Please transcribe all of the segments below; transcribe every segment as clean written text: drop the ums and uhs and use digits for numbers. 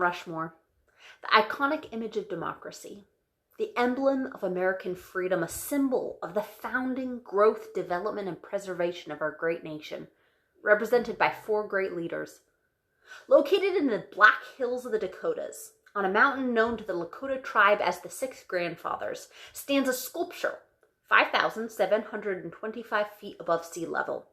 Rushmore, the iconic image of democracy, the emblem of American freedom, a symbol of the founding, growth, development, and preservation of our great nation, represented by four great leaders. Located in the Black Hills of the Dakotas, on a mountain known to the Lakota tribe as the Six Grandfathers, stands a sculpture 5,725 feet above sea level.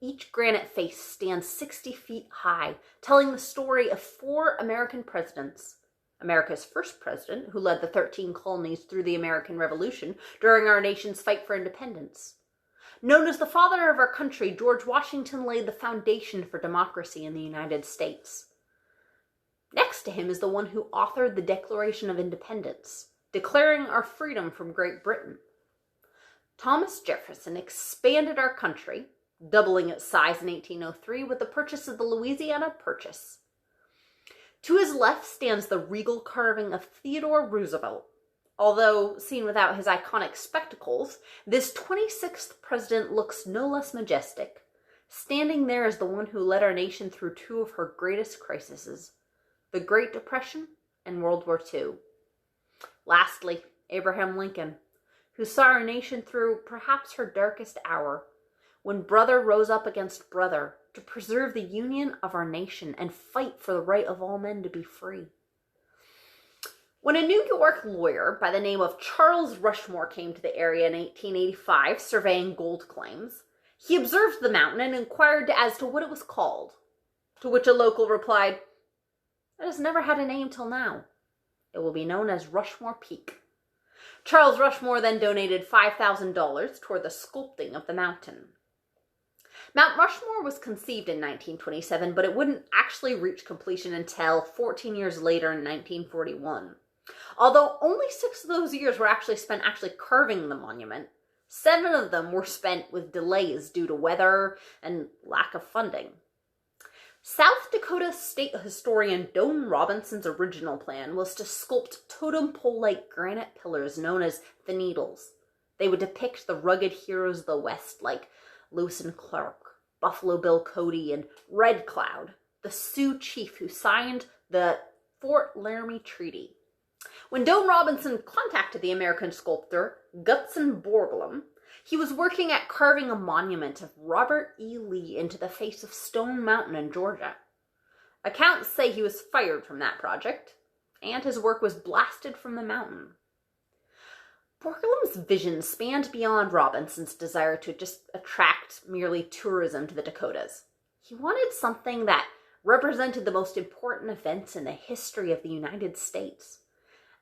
Each granite face stands 60 feet high, telling the story of four American presidents. America's first president, who led the 13 colonies through the American Revolution during our nation's fight for independence. Known as the father of our country, George Washington laid the foundation for democracy in the United States. Next to him is the one who authored the Declaration of Independence, declaring our freedom from Great Britain. Thomas Jefferson expanded our country, doubling its size in 1803 with the purchase of the Louisiana Purchase. To his left stands the regal carving of Theodore Roosevelt. Although seen without his iconic spectacles, this 26th president looks no less majestic. Standing there is the one who led our nation through two of her greatest crises, the Great Depression and World War II. Lastly, Abraham Lincoln, who saw our nation through perhaps her darkest hour, when brother rose up against brother to preserve the union of our nation and fight for the right of all men to be free. When a New York lawyer by the name of Charles Rushmore came to the area in 1885 surveying gold claims, he observed the mountain and inquired as to what it was called, to which a local replied, "It has never had a name till now. It will be known as Rushmore Peak." Charles Rushmore then donated $5,000 toward the sculpting of the mountain. Mount Rushmore was conceived in 1927, but it wouldn't actually reach completion until 14 years later in 1941. Although only 6 of those years were actually spent carving the monument, 7 of them were spent with delays due to weather and lack of funding. South Dakota state historian Don Robinson's original plan was to sculpt totem pole-like granite pillars known as the Needles. They would depict the rugged heroes of the West like Lewis and Clark, Buffalo Bill Cody, and Red Cloud, the Sioux chief who signed the Fort Laramie Treaty. When Don Robinson contacted the American sculptor Gutzon Borglum, he was working at carving a monument of Robert E. Lee into the face of Stone Mountain in Georgia. Accounts say he was fired from that project, and his work was blasted from the mountain. Borglum's vision spanned beyond Robinson's desire to just attract merely tourism to the Dakotas. He wanted something that represented the most important events in the history of the United States.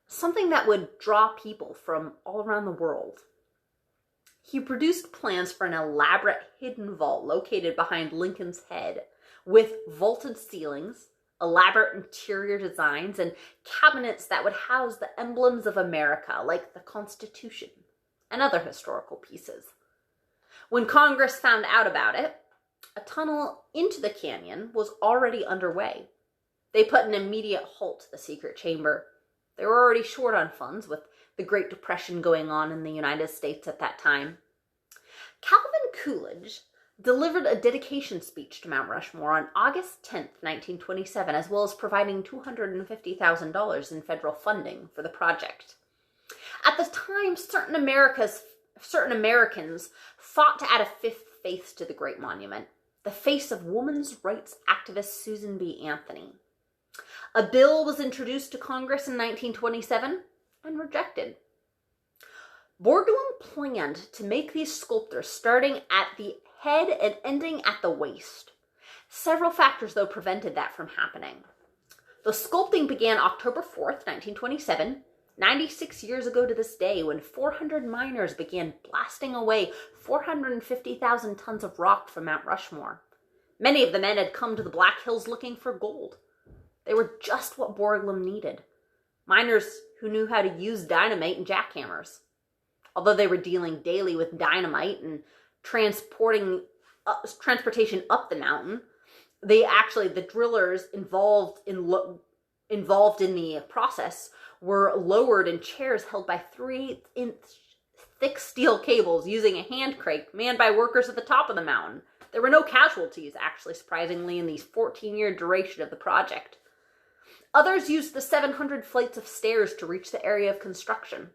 Something that would draw people from all around the world. He produced plans for an elaborate hidden vault located behind Lincoln's head, with vaulted ceilings, elaborate interior designs, and cabinets that would house the emblems of America, like the Constitution and other historical pieces. When Congress found out about it, a tunnel into the canyon was already underway. They put an immediate halt to the secret chamber. They were already short on funds, with the Great Depression going on in the United States at that time. Calvin Coolidge delivered a dedication speech to Mount Rushmore on August 10th, 1927, as well as providing $250,000 in federal funding for the project. At the time, certain Americans fought to add a fifth face to the great monument, the face of women's rights activist Susan B. Anthony. A bill was introduced to Congress in 1927 and rejected. Borglum planned to make these sculptures starting at the head and ending at the waist. Several factors, though, prevented that from happening. The sculpting began October 4th, 1927, 96 years ago to this day, when 400 miners began blasting away 450,000 tons of rock from Mount Rushmore. Many of the men had come to the Black Hills looking for gold. They were just what Borglum needed. Miners who knew how to use dynamite and jackhammers. Although they were dealing daily with dynamite and transportation up the mountain, the drillers involved in the process were lowered in chairs held by 3-inch thick steel cables using a hand crane manned by workers at the top of the mountain. There were no casualties, actually, surprisingly, in the 14-year duration of the project. Others used the 700 flights of stairs to reach the area of construction.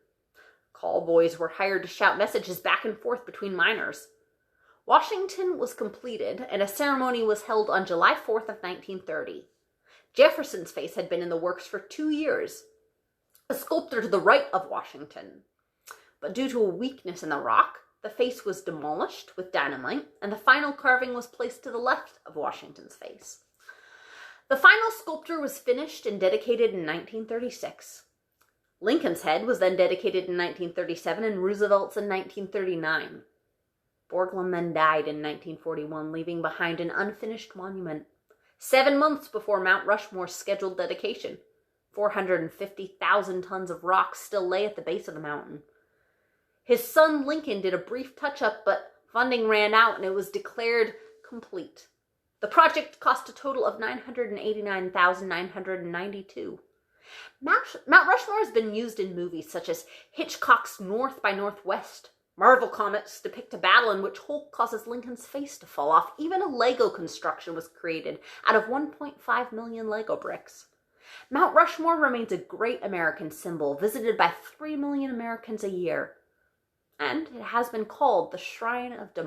Call boys were hired to shout messages back and forth between miners. Washington was completed, and a ceremony was held on July 4th of 1930. Jefferson's face had been in the works for 2 years. A sculptor to the right of Washington. But due to a weakness in the rock, the face was demolished with dynamite, and the final carving was placed to the left of Washington's face. The final sculpture was finished and dedicated in 1936. Lincoln's head was then dedicated in 1937 and Roosevelt's in 1939. Borglum then died in 1941, leaving behind an unfinished monument. 7 months before Mount Rushmore's scheduled dedication, 450,000 tons of rock still lay at the base of the mountain. His son Lincoln did a brief touch-up, but funding ran out and it was declared complete. The project cost a total of $989,992. Mount Rushmore has been used in movies such as Hitchcock's North by Northwest. Marvel Comics depict a battle in which Hulk causes Lincoln's face to fall off. Even a Lego construction was created out of 1.5 million Lego bricks. Mount Rushmore remains a great American symbol, visited by 3 million Americans a year. And it has been called the Shrine of Democracy.